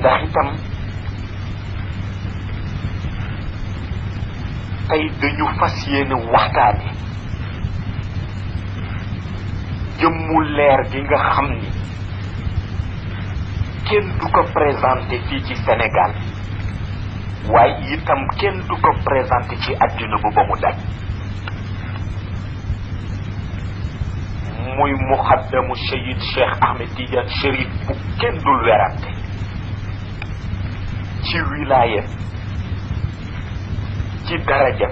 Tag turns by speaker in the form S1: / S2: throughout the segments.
S1: ndax itam tey dañu fas yéene waxtaane jëmmu leer gi nga xam ni kenn du ko présenté fii ci Sénégal waaye itam kenn du ko présenté ci àddina bu ba mu daj muy muxaddamu Seyid Cheikh Ahmed Tidiane Chérif bu kenn dul werante ci wilaaya ci daraja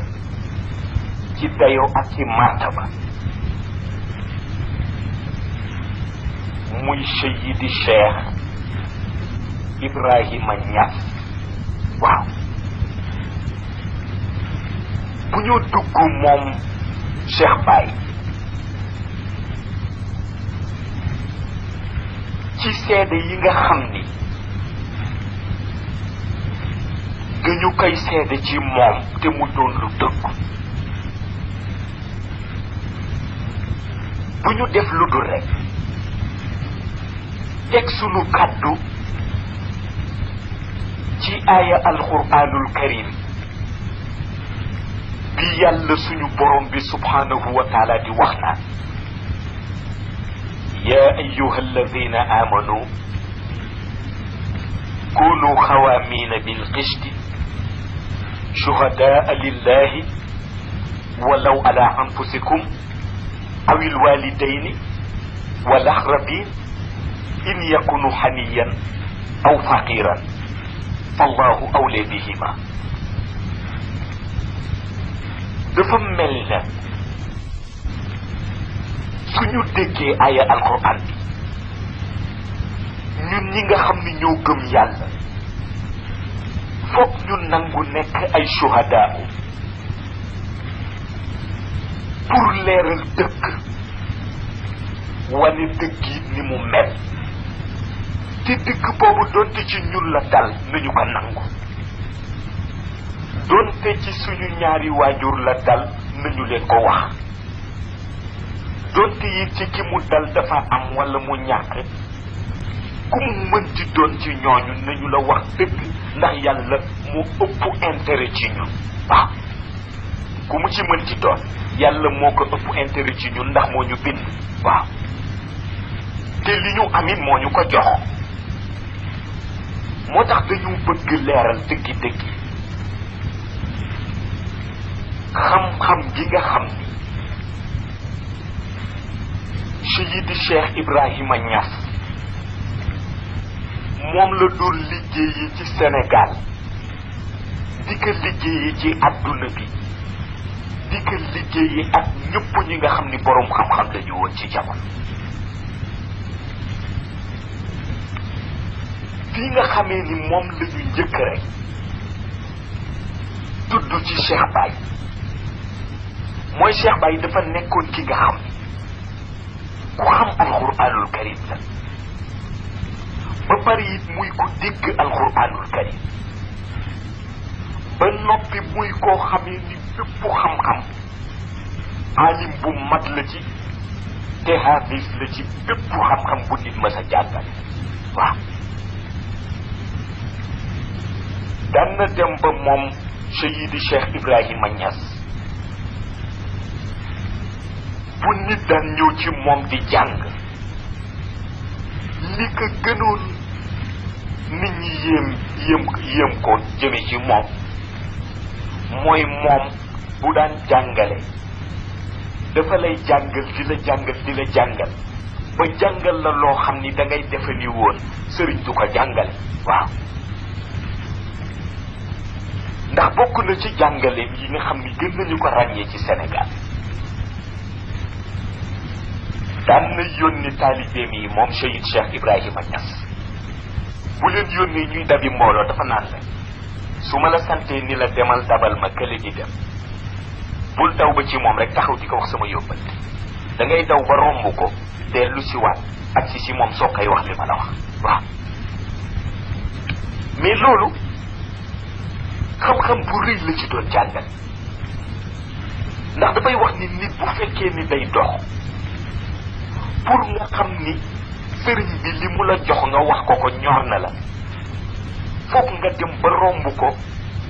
S1: ci dayo ak ci martaba muy Seyidi Cheikh Ibrahima Niass waaw bu ñu dugg moom Cheikh Baye ci seede yi nga xam ni dañu koy seede ci moom te mu doon lu dëgg bu ñu def lu dul rek teg sunu kàddu ci aaya alquranul karim bi yàlla suñu borom bi subhanahu wa taala di wax naan يا أيها الذين آمنوا كونوا خوامين بالقسط شهداء لله ولو على أنفسكم أو الوالدين والأقربين إن يكونوا حنيا أو فقيرا فالله أولى بهما dafa mel na suñu déggee aya alquran bi ñun ñi nga xam ni ñoo gëm yàlla foog ñu nangu nekk ay shuhadaa pour leeral dëgg wane dëgg yi ni mu mel te dëgg boobu doonte ci ñun la dal nañu ko nangu doonte ci suñu ñaari waajur la dal nañu leen ko wax doonte yi ci ki mu dal dafa am wala mu ñàkk ku mu mënti doon ci ñooñu nañu la wax dëgg ndax yàlla moo ëpp intérêt ci ñun waaw ku mu ci mënti doon yàlla moo ko ëpp intérêt ci ñun ndax moo ñu bind waaw te li ñu amit moo ñu ko jox moo tax dañu bëgg leeral dëggi-dëggi xam-xam gi nga xam ni Seyidi Cheikh Ibrahima Niass moom la doon liggéeyi ci Sénégal di ko liggéeyi ci adduna bi di ko liggéeyi ak ñëpp ñi nga xam ni boroom xam-xam lañu woon ci jamono fii nga xamee ni moom lañu njëkk rek tudd ci Cheikh Baye mooy Cheikh Baye dafa nekkoon ki nga xam ku xam alquranul karim la ba pare it muy ko dégg alquranul karim ba noppi muy koo xamee ni bépp xam-xam alim bu mat la ci te haafis la ci bépp xam-xam bu nit ma sa jàngal waaw daan na dem ba moom Seyidi Cheikh Ibrahima Niass bu nit daan ñëw ci moom di jàng li ko gënoon nit ñi yéem ko jëme ci moom mooy moom bu daan jàngale dafa lay jàngal di la jàngal ba jàngal la loo xam ni da ngay defe ni woon sëriñ du ko jàngale waaw ndax bokk na ci jàngale yi nga xam ni gën nañu ko ràññee ci Sénégal daan na yónni taalibeem yi moom Seyid Cheikh Ibrahima Niass bu leen yónnee ñuy dabi mbooloo dafa naan la su ma la santee ni la demal dabal ma kële di dem bul daw ba ci moom rek taxaw di ko wax sama yóbbal da ngay daw ba romb ko dellu si waat ak si moom soo koy wax li ma la wax waaw mais loolu xam-xam bu rëy la ci doon jàngal ndax dafay wax ni nit bu fekkee ni day dox pour nga xam ni sëriñ bi li mu la jox nga wax ko ñor na la foog nga dem ba romb ko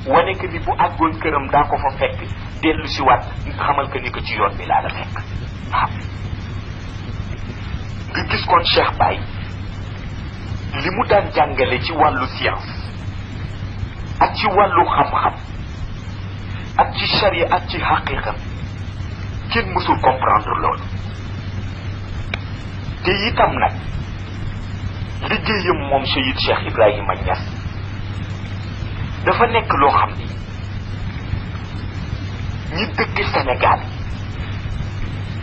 S1: wane que ni bu àggoon këram daa ko fa fekk dellu si waat xamal que ni ko ci yoon bi laa la fekk waaw nga gis kon Cheikh Baye li mu daan jàngale ci wàllu science ak ci wàllu xam-xam ak ci charia ak ci xaqiqa kenn mësul comprendre loolu te itam nag liggéeyam moom Seyid Cheikh Ibrahima Niass dafa nekk loo xam ni ñi dëkk Sénégal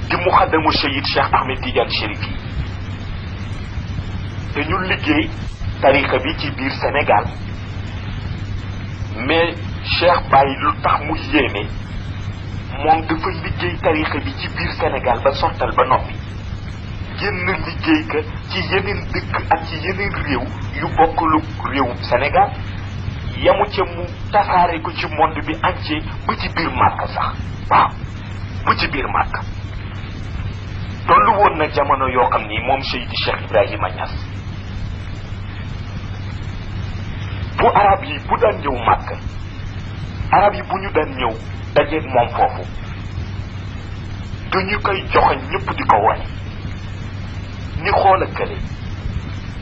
S1: di muxaddamu Seyid Cheikh Ahmed Tidiane Chérif yi dañu liggéey tariqa bi ci biir Sénégal mais Cheikh Baye lu tax mu yéeme moom dafa liggéey tariqa bi ci biir Sénégal ba sottal ba noppi génn liggéey ka ci yeneen dëkk ak ci yeneen réew yu bokkulu réewum Sénégal yamu ca mu tasaare ko ci monde bi entier ba ci biir Màkka sax waaw ba ci biir Màkka tollu woon na jamono yoo xam ni moom Seydi Cheikh Ibrahima Niass bu arab yi bu daan ñëw Màkka arab yi bu ñu daan ñëw dajeeg moom foofu dañu koy joxoñ ñëpp di ko wane ni xool a kële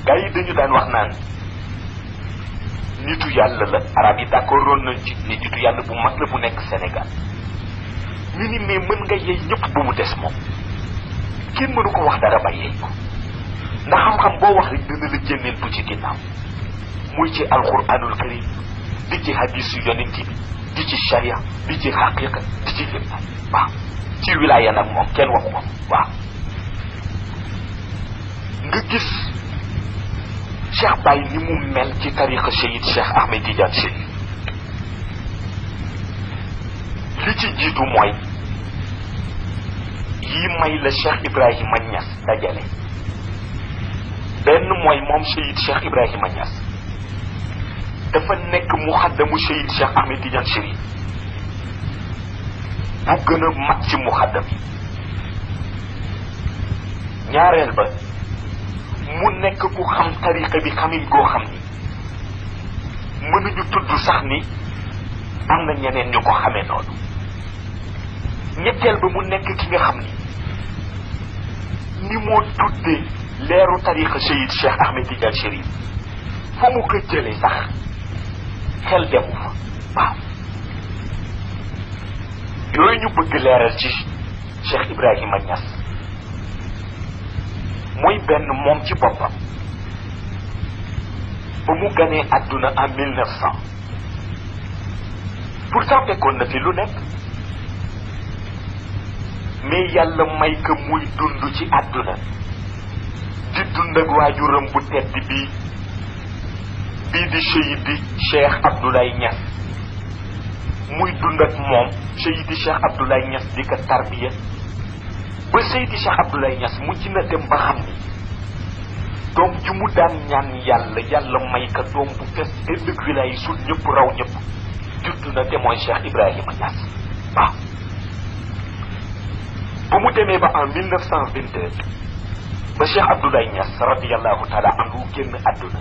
S1: gars yi dañu daan wax naan nitu yàlla la arab yi d'accord roon nañ ci ni nitu yàlla bu mag la bu nekk Sénégal ñu ni mais mën nga yey ñëpp bu mu des moom kenn mënu ko wax dara ba yey ko ndax xam-xam boo wax rek dina la jénneen bu ci ginnaaw muy ci alquranul karim di ci hadisu yonent bi di ci sharia di ci xaqiqa di ci lépp waaw ci wilaya nag moom kenn waxu ko waaw nga gis Cheikh Baye ni mu mel ci tariqa Seyid Cheikh Ahmed Tidiane Chérif li ci jiitu mooy yi may la Cheikh Ibrahima Niass dajale benn mooy moom Seyid Cheikh Ibrahima Niass dafa nekk muxaddamu Seyid Cheikh Ahmed Tidiane Chérif bu gën a mag ci muxaddam yi ñaareel ba mu nekk ku xam tariqa bi xamin goo xam ni mënuñu tudd sax ni am na ñeneen ñu ko xamee noonu ñetteel ba mu nekk ki nga xam ni moo tuddee leeru tariqa Seyid Cheikh Ahmed Tidiane Chérif fa mu ko jëlee sax xel demu fa waaw yooyu ñu bëgg leeral ci Cheikh Ibrahima Niass mooy benn moom ci boppam ba mu ganee àdduna en 1900 pourtant fekkoon na fi lu nekk mais yàlla may ko muy dund ci àdduna di dund ak waajuram bu tedd bii di Seydi Cheikh Abdoulaye Niass muy dund ak moom Seydi Cheikh Abdoulaye Niass di ko tarbiya ba Seydi Cheikh Abdoulaye Niass mujj na dem ba xam ni doom ju mu daan ñaan yàlla may ka doom bu fees ëllëg wilaay yi sut ñëpp raw ñëpp judd na te mooy Cheikh Ibrahima Niass waaw ba mu demee ba en 1922 ba Cheikh Abdoulaye Niass radiyallahu taala anhu génn àdduna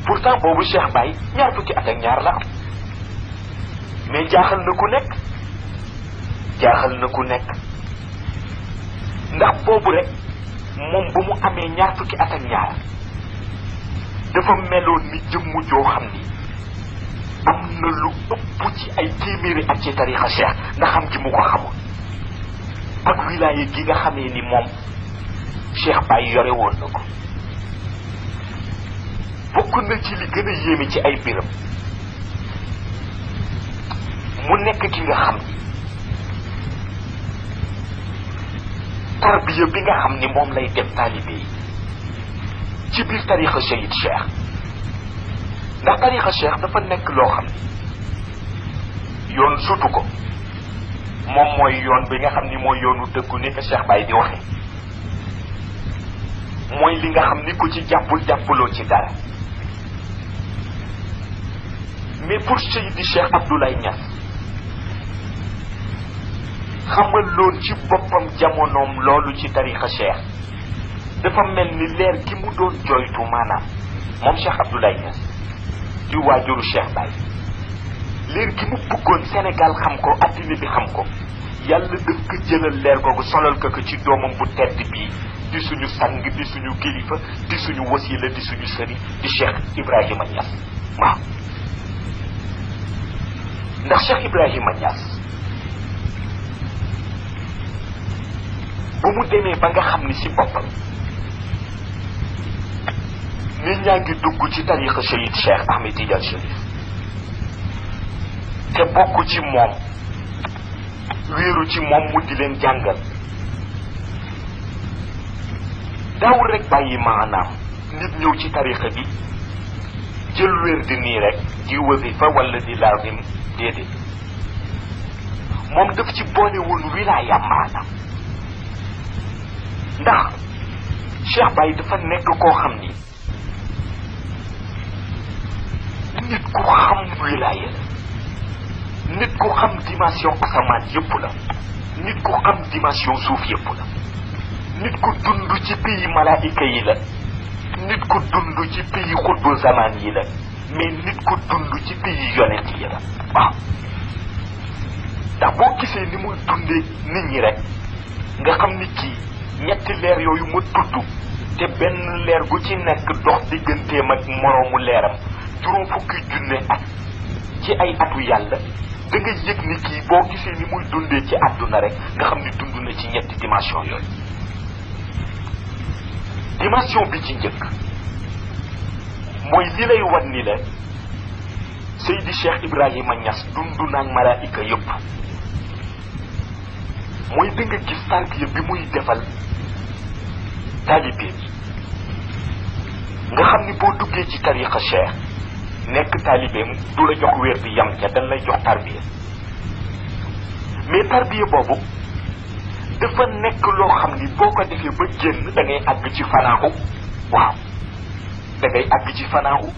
S1: pourtant boobu Cheikh Baye ñaar fukki at ak ñaar la am mais jaaxal na ku nekk ndax boobu rek moom ba mu amee ñaar fukki at ak ñaar dafa meloon ni jëmm joo xam ni am na lu ëpp ci ay téeméeri at ci tarixa Cheikh ndax xam gi mu ko xamoon ak wilaya gi nga xamee ni moom Cheikh Baye yore woon na ko bokk na ci li gën a yéeme ci ay biram mu nekk ki nga xam ni tarbiya bi nga xam ni moom lay def taalibe yi ci biir tarixa Seyid Cheikh ndax tarixa Cheikh dafa nekk loo xam ni yoon sutu ko moom mooy yoon bi nga xam ni mooy yoonu dëggu ni ko Cheikh Baye di waxee mooy li nga xam ni ku ci jàppuloo ci dara mais pour Seydi Cheikh Abdoulaye Niass xamaloon ci boppam jamonoom loolu ci tarixa Cheikh dafa mel ni leer gi mu doon joytu maanaam moom Cheikh Abdoulaye Niass di waajuru Cheikh Baye leer gi mu bëggoon Sénégal xam ko addina bi xam ko yàlla daf ko jëlal leer googu solal ko ci doomam bu tedd bii di suñu sang di suñu kilifa di suñu wasila di suñu sëriñ di Cheikh Ibrahima Niass waaw ndax Cheikh Ibrahima Niass bu mu demee ba nga xam ni si boppam nit ñaa ngi dugg ci tariqa Cheyid Cheikh Ahmed Tidiane Chérif te bokk ci moom wéeru ci moom mu di leen jàngal daawul rek bàyyi maanaam nit ñëw ci tariqa bi jël wér di nii rek di wasifa wala di lazim déedéet moom daf ci boole woon wilaaya maanaam ndax Cheikh Baye dafa nekk koo xam ni nit ku xam wilaaya la nit ku xam dimension asamaan yëpp la nit ku xam dimension suuf yëpp la nit ku dund ci pays malaayika yi la nit ku dund ci pays xutbu zamaan yi la mais nit ku dund ci pays yonent yi la waaw ndax boo gisee ni muy dundee nit ñi rek nga xam ni kii ñetti leer yooyu ma tudd te benn leer gu ci nekk dox digganteem ak moroomu leeram juróom fukki junne at ci ay atu yàlla da nga yëg ni kii boo gisee ni muy dundee ci àdduna rek nga xam ni dund na ci ñetti dimension yooyu dimension bi ci njëkk mooy li lay wan ni la Seydi Cheikh Ibrahima Niass dund naag malaayika yëpp mooy da nga gis tarbiya bi muy defal taalibe bi nga xam ni boo duggee ci tariqa Cheikh nekk taalibeem du la jox wér bi yam ca dañ lay jox tarbiya mais tarbiya boobu dafa nekk loo xam ni boo ko defee ba génn da ngay àgg ci fanaaxu waaw da ngay àgg ci fanaaxu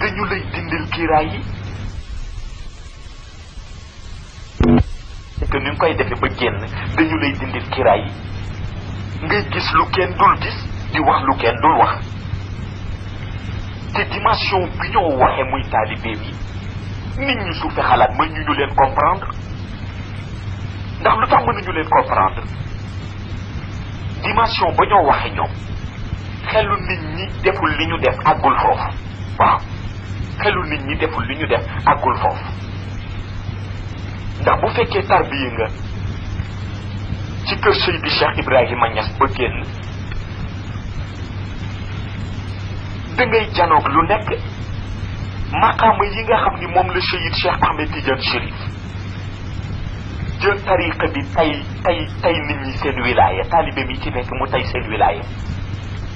S1: dañu lay dindil kiiraay yi que ni nga koy defee ba génn dañu lay dindil kiiraay yi ngay gis lu kenn dul gis di wax lu kenn dul wax te dimension bi ñoo waxee muy taalibeem yi nit ñu suufe xalaat mën ñu leen comprendre ndax lu tax mënuñu leen comprendre dimension ba ñoo waxe ñoom xelu nit ñi deful li ñu def àggul foofu waaw xelu nit ñi deful li ñu def àggul foofu ndax bu fekkee tarbiye nga ci kër Seydi Cheikh Ibrahima Niass ba génn da ngay janoog lu nekk maqaama yi nga xam ni moom la Seyid Cheikh Ahmed Tidiane Chérif jël tariqa bi tay nit ñi seen wilaaya taalibe mi ci nekk mu tay seen wilaaya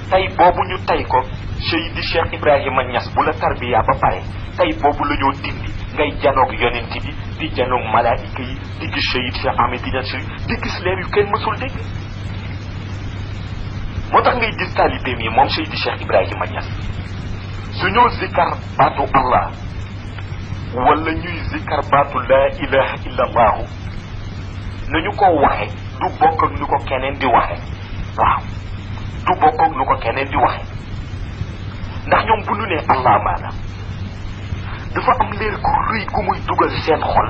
S1: tay boobu ñu tay ko Seydi Cheikh Ibrahima Niass bu la tarbiya ba pare tay boobu la ñoo dindi ngay janoog yonent bi di janoog malaayika yi di gis Seyid Cheikh Ahmed Tidiane Chérif di gis leer yu kenn mësul dégg moo tax ngay gis taalibeem yi moom Seydi Cheikh Ibrahima Niass su ñoo zikkar baatu Allah wala ñuy zikkar baatu laa ilaha illa allahu nañu ko waxe du bokk ak nu ko keneen di waxe waaw du bokk ak nu ko keneen di waxe ndax ñoom bu ñu nee Allah maanaam dafa am leer gu rëy gu muy dugal seen xol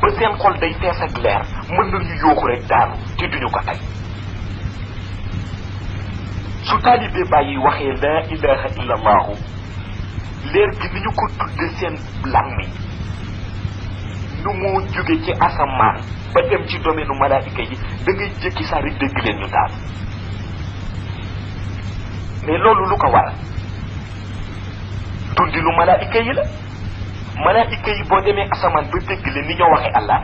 S1: ba seen xol day fees ak leer mën nañu yooxu rek daanu te duñu ko tey su taalibe bàyyi waxee laa ilaha illa allahu leer gi ni ñu ko tudde seen làmmiñ nu moo jóge ci asamaan ba dem ci domaine malaayika yi da ngay jékki saa rek dégg leen ñu daal mais loolu lu ko waral dundi lu malaayika yi la malaayika yi boo demee asamaan ba dégg leen ni ñoo waxee Allah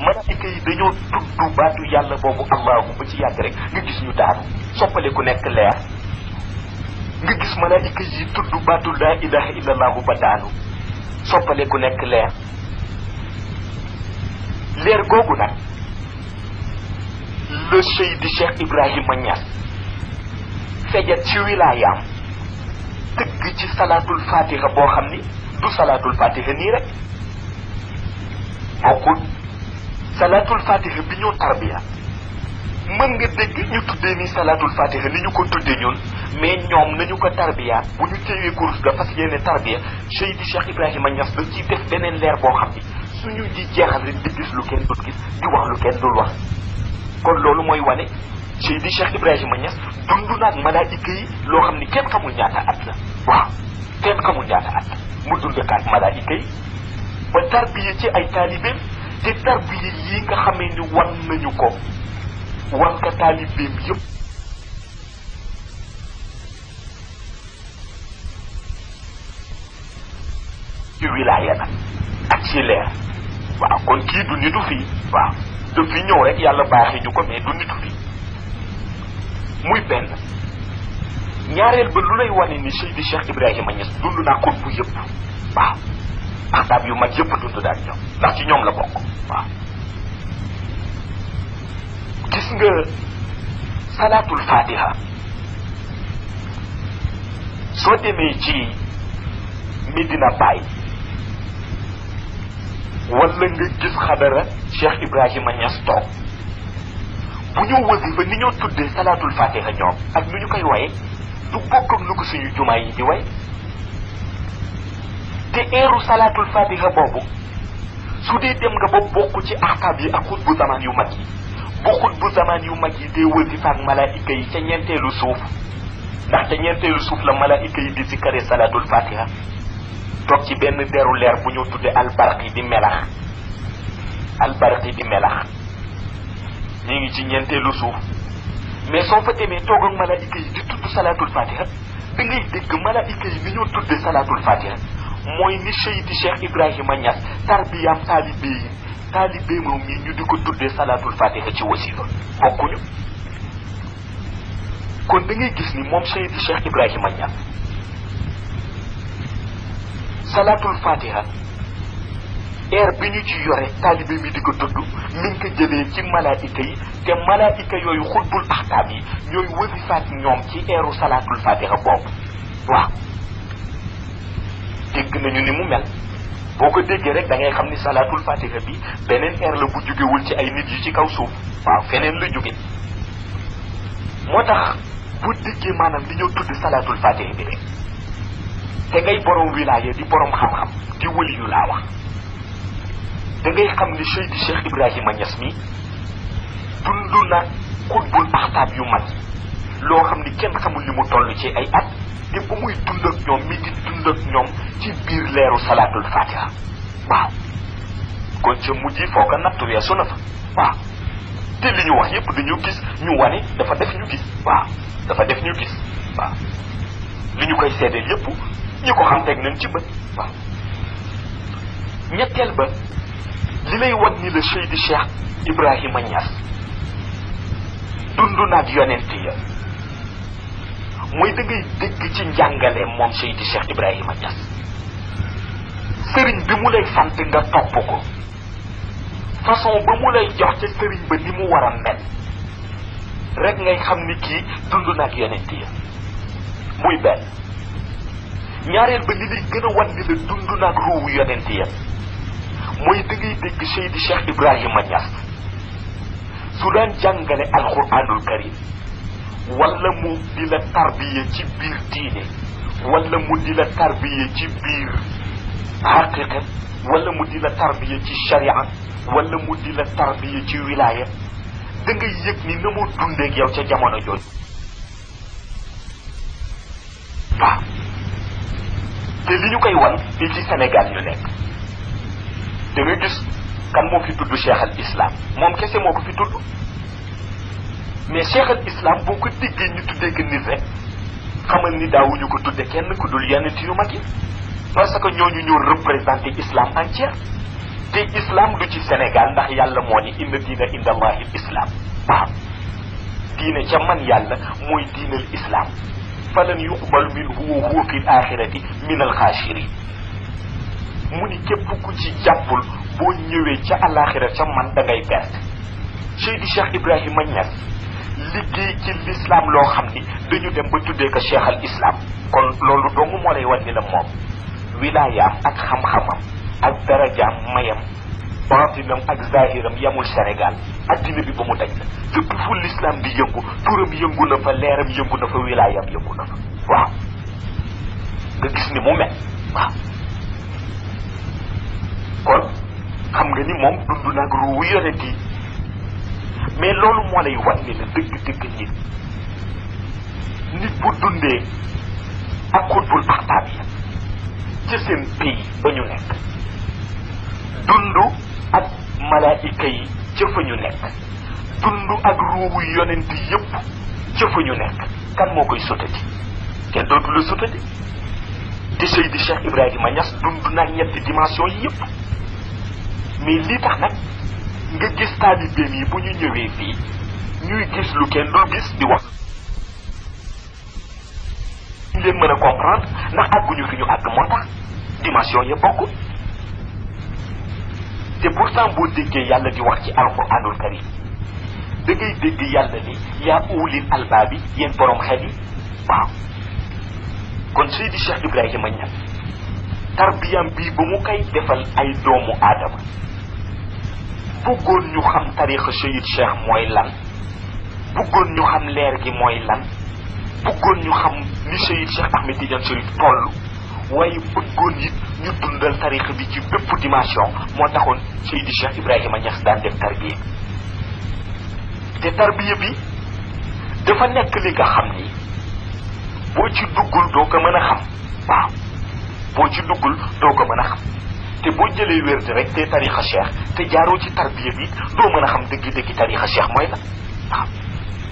S1: malaayika yi dañoo tudd baatu yàlla boobu allahu ba ci yàgg rek nga gis ñu daanu soppale ku nekk leer nga gis malaayika yi tudd baatu laa ilaha illa allahu ba daanu soppale ku nekk leer leer googu nag le Seydi Cheikh Ibrahima Niass fejat ci wilaayaam tëgg ci salaatul fatiha boo xam ni du salaatul fatiha nii rek bokkul salaatul fatiha bi ñoo tarbiya mën nga dégg ñu tuddee ni salaatul fatiha ni ñu ko tuddee ñun mais ñoom nañu ko tarbiya bu ñu téewee course ga fas yéene tarbiya Seydi Cheikh Ibrahima Niass da ciy def beneen leer boo xam ni suñu di jeexal rek di gis lu kenn dul gis di wax lu kenn dul wax kon loolu mooy wane Seydi Cheikh Ibrahima Niass dund naag malaayika yi loo xam ni kenn xamul ñaata at la waaw kenn xamul ñaata at mu dund kaag malaayika yi ba tarbiya ci ay taalibeem te tarbiya yi nga xamee ni wan nañu ko wan ka taalibeem yëpp ci wilaaya nag ak ci leer waaw kon kii du nitu fii waaw du fi ñëw rek yàlla baaxee ñu ko mais du nitu fii muy benn ñaareel ba lu lay wane ni Seydi Cheikh Ibrahima Niass dund naa ko bu yëpp waaw axtaab yu mag yëpp dund daal ñoom ndax ci ñoom la bokk waaw gis nga salaatul fatiha soo demee ci Medina Baye wala nga gis xadara Cheikh Ibrahima Niass toog bu ñu wasifa ni ñoo tuddee salaatul fatiha ñoom ak nu ñu koy waye du bokk ak nu ko suñu jumaa yi di way te eeru salaatul fatiha boobu su dee dem nga ba bokk ci ahkaam yi ak xutbu zaman yu mag yi bu xutbu zaman yu mag yi dee wasifa ak malaayika yi ca ñeenteelu suuf ndax ca ñeenteelu suuf la malaayika yi di sikkare salaatul fatiha toog ci benn deru leer bu ñu tudde albarqi di melax albarqi di melax ñu ngi ci ñeenteelu suuf mais soo fa demee toog ak malaayika yi di tudd salaatul fatiha da ngay dégg malaayika yi ni ñoo tudde salaatul fatiha mooy ni Seydi Cheikh Ibrahima Niass tarbiyaam taalibe moom yi ñu di ko tuddee salaatul fatiha ci wasifa bokkuñu kon da ngay gis ni moom Seydi Cheikh Ibrahima Niass salaatul fatiha air bi ñu ci yore taalibe mi di ko tudd mi ngi ko jëlee ci malaayika yi te malaayika yooyu xutbul axtaab yi ñooy wasifaat ñoom ci airu salaatul fatiha boobu waaw dégg nañu ni mu mel boo ko déggee rek da ngay xam ni salaatul fatiha bi beneen air la bu jógewul ci ay nit yi ci kaw suuf waaw feneen la jóge moo tax bu déggee maanaam di ñëw tudd salaatul fatiha bi rek te ngay borom wilaaya di borom xam-xam di wëliyu laa wax da ngay xam ni Seydi Cheikh Ibrahima Niass mi dund na xutbul axtaab yu mag loo xam ni kenn xamul ni mu toll ci ay at te bu muy dund ak ñoom mi ngi dund ak ñoom ci biir leeru salaatul fatiha waaw kon ca mujj foo ko natt weesu na fa waaw te li ñu wax yépp dañu gis ñu wane dafa def ñu gis waaw dafa def ñu gis waaw li ñu koy seedeel yépp ñi ko xam teg nañ ci bët waaw ñetteel ba li lay wan ni la Seydi Cheikh Ibrahima Niass dund naag yonent ya mooy da ngay dégg ci njàngale moom Seydi Cheikh Ibrahima Niass sëriñ bi mu lay sant nga topp ko façon ba mu lay jox ca sëriñ ba ni mu war a mel rek ngay xam ni kii dund naag yonent ya muy benn ñaareel ba li lay gën a wan ni la dund naag ruuwu yonent ya mooy da ngay dégg Seydi Cheikh Ibrahima Niass su daan jàngale alquranul karim wala mu di la tarbiye ci biir diine wala mu di la tarbiye ci biir haqiqa wala mu di la tarbiye ci sharia wala mu di la tarbiye ci wilaya da ngay yëg ni na mu dundeeg yow ca jamono jooju waaw te li ñu koy wan fii ci Sénégal ñu nekk da ngay gis kan moo fi tudd Cheikh al Islam moom kese moo ko fi tudd mais Cheikh al Islam boo ko déggee ñu tuddee ko nit rek xamal ni daawuñu ko tudde kenn ku dul yenn yu mag yi parce que ñooñu ñoo représenté islam entière te islam du ci Sénégal ndax yàlla moo ni inna diina inda allahi islam waaw diine ca man yàlla mooy diinal islam falan yuqbal minhu wa huwa fi l axirati min al xaashirin mu ni képp ku ci jàppul boo ñëwee ca alaxira ca man da ngay perte Seydi Cheikh Ibrahima Niass liggéey ci l'islam loo xam ni dañu dem ba tuddee ko cheikh al islam kon loolu dong moo lay wan ni la moom wilaayaam ak xam-xamam ak darajaam mayam baatinam ak zahiram yamul Sénégal addina bi ba mu daj na fépp fu l'islam di yëngu turam yëngu na fa leeram yëngu na fa wilaayam yëngu na fa waaw nga gis ni mu mel waaw kon xam nga ni moom dund nag ruuwu yonent yi mais loolu moo lay wan ni la dëgg-dëgg nit bu dundee ak xutbul axtaab ya ci seen pays ba ñu nekk dund ak malaayika yi ca fa ñu nekk dund ak ruuwu yonent yëpp ca fa ñu nekk kan moo koy sotati kenn dootu la sotati te Seydi Cheikh Ibrahima Niass dund nag ñetti dimension yi yëpp mais lii tax nag nga gis taalibeem yi bu ñu ñëwee fii ñuy gis lu kenn dul gis di wax ñu leen mën a comprendre ndax àgguñu fi ñu àgg moo tax dimension ya bokkul te pourtant boo déggee yàlla di wax ci alquranul karim da ngay dégg yàlla ni yaa ulil albaabi yéen borom xel yi waaw kon Seydi Cheikh Ibrahima Niass tarbiyam bii ba mu koy defal ay doomu aadama bëggoon ñu xam tarixa Seyid Cheikh mooy lan bëggoon ñu xam leer gi mooy lan bëggoon ñu xam ni Seyid Cheikh Ahmed Tidiane Chérif toll waaye bëggoon it ñu dundal tarixa bi ci bépp dimension moo taxoon Seydi Cheikh Ibrahima Niass daan def tarbiya te tarbiya bi dafa nekk li nga xam ni boo ci duggul doo ko mën a xam waaw boo ci duggul doo ko mën a xam te boo jëlee wérde rek te tarixa cheikh te jaaroo ci tarbiya bi doo mën a xam dëggi-dëggi tarixa cheikh mooy la waaw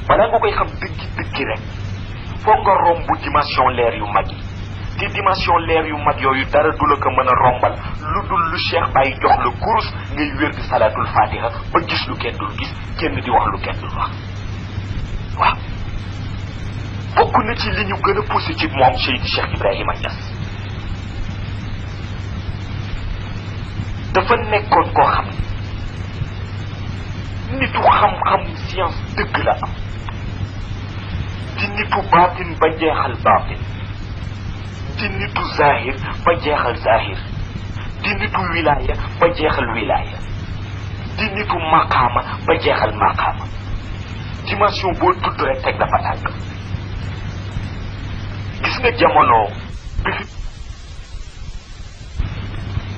S1: balaa nga koy xam dëggi-dëggi rek foog nga romb dimension leer yu mag yi te dimension leer yu mag yooyu dara du la ko mën a rombal lu dul lu cheikh bàyyi jox la kurus ngay wérdi salaatul fatiha ba gis lu kenn dul gis kenn di wax lu kenn dul wax waaw bokk na ci li ñu gën a poussé ci moom Seydi Cheikh Ibrahima Niass dafa nekkoon koo xam ne nitu xam-xam science dëgg la am di nitu baatin ba jeexal baatin di nitu zahir ba jeexal zahir di nitu wilaya ba jeexal wilaya di nitu maqaama ba jeexal maqaama dimension boo tudd rek teg dafa tàgg gis nga jamono bi fi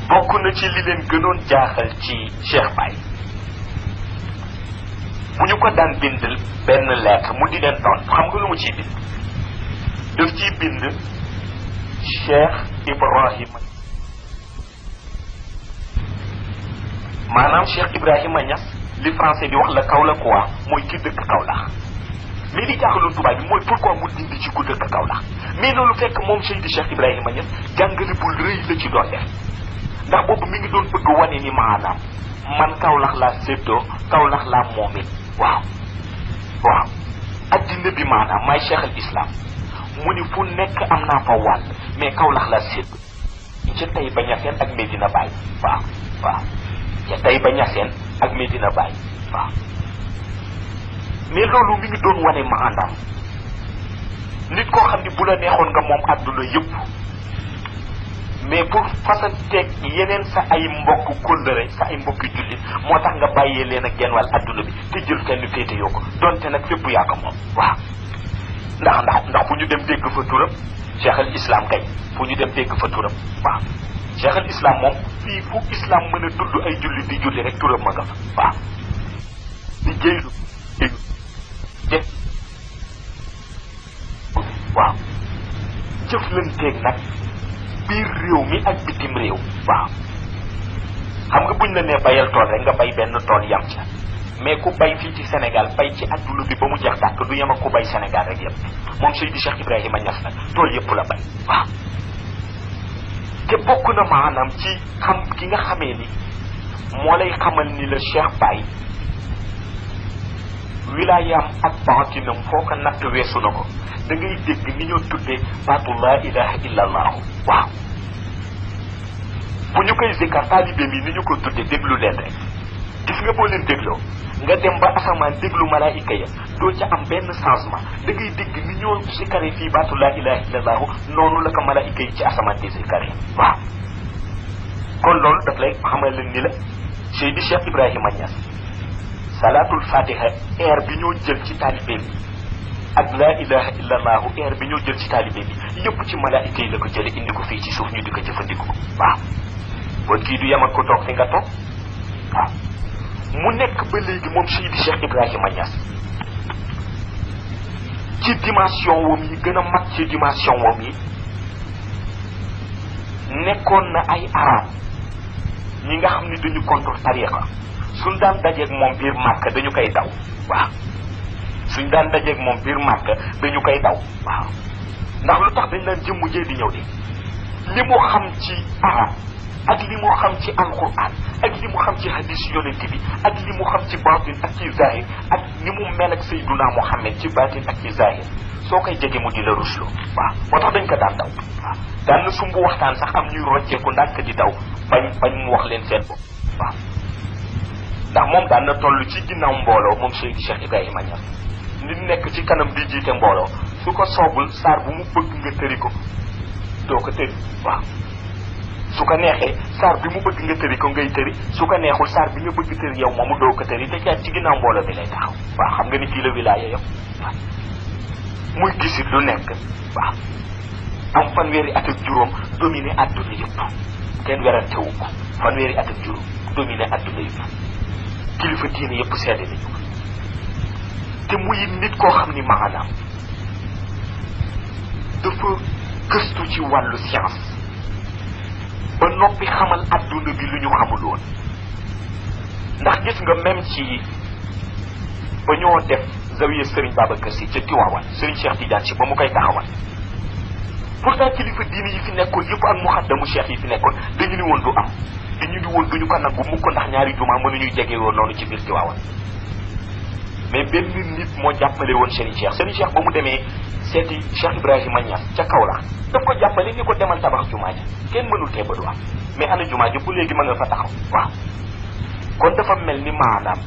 S1: bokk na ci li leen gënoon jaaxal ci Cheikh Baye bu ñu ko daan bind benn lettre mu di leen doon xam nga lu mu ciy bind daf ciy bind Cheikh Ibrahima maanaam Cheikh Ibrahima Niass li français di wax la Kaolack quoi mooy ki dëkk Kaolack mais li jaaxaloon tubaab bi mooy pourquoi mu dindi ci ku dëkk Kaolack mais loolu fekk moom Seydi Cheikh Ibrahima Niass jàngale bu rëy la ci doon def ndax boobu mi ngi doon bëgg wane ni maanaam man Kaolack laa séddoo Kaolack laa moom it waaw waaw addina bi maanaam maay cheikh al islam mu ni fu nekk am naa fa wàll mais Kaolack laa séddoo ca Taïba Niassène ak Medina Baye waaw waaw ca Taïba Niassène ak Medina Baye waaw mais loolu mi ngi doon wane maanaam nit koo xam ni bu la neexoon nga moom àdduna yëpp mais pour fasanteeg yeneen sa ay mbokk kóllëre sa ay mbokki jullit moo tax nga bàyyee leen ak genn wàll adduna bi te jël kenn féete yoo ko donte nag fépp yaa ko moom waaw ndax fu ñu dem dégg fa turam cheikh al islam kay fu ñu dem dégg fa turam waaw cheikh al islam moom fii fu islam mën a tudd ay jullit di julli rek turam ma nga fa waaw di jëylu waaw jëflanteeg nag biir réew mi ak bitim réew waaw xam nga buñ la nee bayal tool rek nga bay benn tool yam ca mais ku bay fii ci Sénégal bay ci adduna bi ba mu jeex tàkk du yem ak ku bay Sénégal rek yëpp moom Seydi Cheikh Ibrahima Niass nag tool yëpp la bay waaw te bokk na maanaam ci xam ki nga xamee ni moo lay xamal ni la Cheikh Baye wilaayam ak baatinam foo ko natt weesu na ko da ngay dégg ni ñoo tuddee baatu laa ilaha illa allahu waaw bu ñu koy zikkar taalibe mi ni ñu ko tuddee déglu leen rek gis nga boo leen dégloo nga dem ba asamaan déglu malaayika ya doo ca am benn changement da ngay dégg ni ñoo zikkare fii baatu laa ilaha illa allahu noonu la ko malaayika yi ci asamaan di zikkare waaw kon loolu daf lay xamal leen ni la Seydi Cheikh Ibrahima Niass salaatul fatiha air bi ñoo jël ci taalibe bi ak laa ilaha illallahu air bi ñoo jël ci taalibe bi yëpp ci malaayika yi la ko jële indi ko fii ci suuf ñu di ko jëfandikoo waaw kon kii du yem ak ko toog fi nga toog waaw mu nekk ba léegi moom Seydi Cheikh Ibrahima Niass ci dimension wam yi gën a mag ci dimension wam yi nekkoon na ay arab ñi nga xam ni dañu contre tariqa suñ daan dajeeg moom biir màkk dañu koy daw waaw suñ daan dajeeg moom biir màkk dañu koy daw waaw ndax lu tax dañ leen jëmmu jee di ñëw de li mu xam ci arab ak li mu xam ci alquran ak li mu xam ci hadis yonent bi ak li mu xam ci batin ak ci zahir ak ni mu mel ak Seyduna Muhammad ci batin ak ci zahir soo koy jege mu di la ruslu waaw moo tax dañ ko daan daw waaw daan na sumbu waxtaan sax am ñuy rocceeku ndànk di daw bañ mu wax leen seen bopp waaw ndax moom daan na toll ci ginnaaw mbooloo moom Seydi Cheikh Ibrahima Niass nit nekk ci kanam di jiite mbooloo su ko soobul saar bu mu bëgg nga tëri ko doo ko tëri waaw su ko neexee saar bi mu bëgg nga tëri ko ngay tëri su ko neexul saar bi nga bëgg tëri yow moomu doo ko tëri te ci ginnaaw mbooloo mi lay taxaw waaw xam nga ni fii la wilaaya yow waaw muy gisit lu nekk waaw am fanweeri at ak juróom dominé adduna yëpp kenn werantewu ko fanweeri at ak juróom dominé adduna yëpp kilifa diine yëpp seede nañu ko te muy nit koo xam ni maanaam dafa gëstu ci wàllu science ba noppi xamal adduna bi lu ñu xamul woon ndax gis nga même ci ba ñoo def zawiya Serigne Babacar Sy ca Tiwaawan Serigne Cheikh Tidiane Sy ba mu koy taxawal pourtant kilifa diine yi fi nekkoon yëpp ak muxaddamu cheikh yi fi nekkoon dañu ni woon du am dañu ni woon duñu ko nangu mukk ndax ñaari jumaa mënuñuy jege woon noonu ci biir Tiwaawan mais benn nit moo jàppale woon Serigne Cheikh ba mu demee seeti Cheikh Ibrahima Niass ca Kaolack daf ko jàppale ni ko demal tabax jumaa ji kenn mënul tee ba du am mais ana jumaa ji bu léegi mën nga fa taxaw waaw kon dafa mel ni maanaam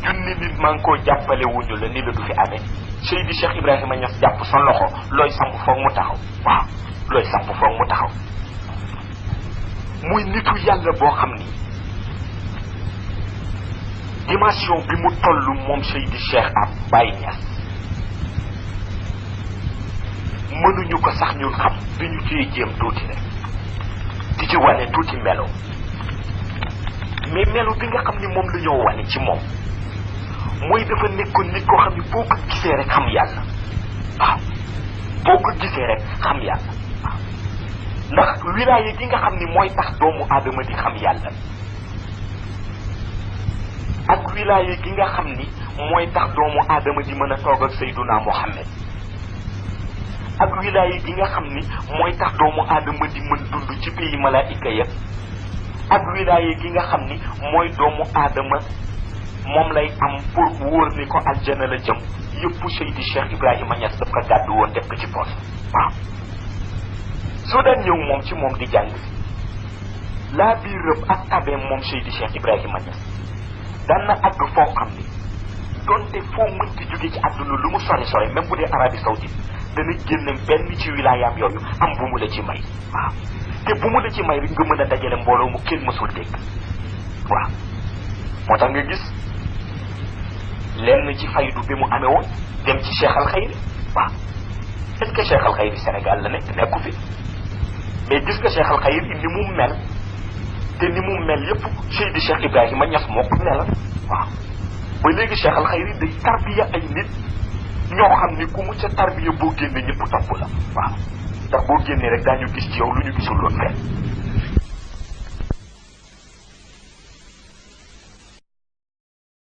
S1: junni nit maa ngi koo jàppale wuñu la ni la du fi amee Seydi Cheikh Ibrahima Niass jàpp sa loxo looy samp foog mu taxaw waaw looy samp foog mu taxaw muy nitu yàlla boo xam ni dimension bi mu toll moom Seydi Cheikh ab Baye Niass mënuñu ko sax ñun xam dañu cee jéem tuuti rek di ci wane tuuti melo mais melo bi nga xam ni moom la ñoo wane ci moom mooy dafa nekkoon nit koo xam ni boo ko gisee rek xam yàlla waaw boo ko gisee rek xam yàlla waaw ndax wilaya gi nga xam ni mooy tax doomu aadama di xam yàlla ak wilaya gi nga xam ni mooy tax doomu aadama di mën a toog ak Seyduna Muhammad ak wilaya gi nga xam ni mooy tax doomu aadama di mën dund ci pays malaayika ya ak wilaya gi nga xam ni mooy doomu aadama moom lay am pour wóor ni ko aljana la jëm yëpp Seydi Cheikh Ibrahima Niass daf ko gàddu woon def ko ci poos waaw soo daan ñëw moom ci moom di jàng laa biir rëb ak tabeem moom Seydi Cheikh Ibrahima Niass daan na àgg foo xam ni donte foo mënti jóge ci àdduna lu mu sori sori même bu dee Arabie Saoudite dana génn benn ci wilaayaam yooyu am bu mu la ci may waaw te bu mu la ci may rek nga mën a dajale mbooloo mu kenn mësul dégg waaw moo tax nga gis lenn ci faydu bi mu amee woon dem ci Cheikh Al Khayri waaw est-ce que Cheikh Al Khayri Sénégal la nekku fi mais gis nga Cheikh Al Khayri ni mu mel te ni mu mel yépp Seydi Cheikh Ibrahima Niass moo ko melal waaw ba léegi Cheikh Al Khayri day tarbiya ay nit ñoo xam ni ku mu ca tarbiya boo génne ñëpp topp la waaw ndax boo génnee rek daañu gis ci yow lu ñu gisul woon fenn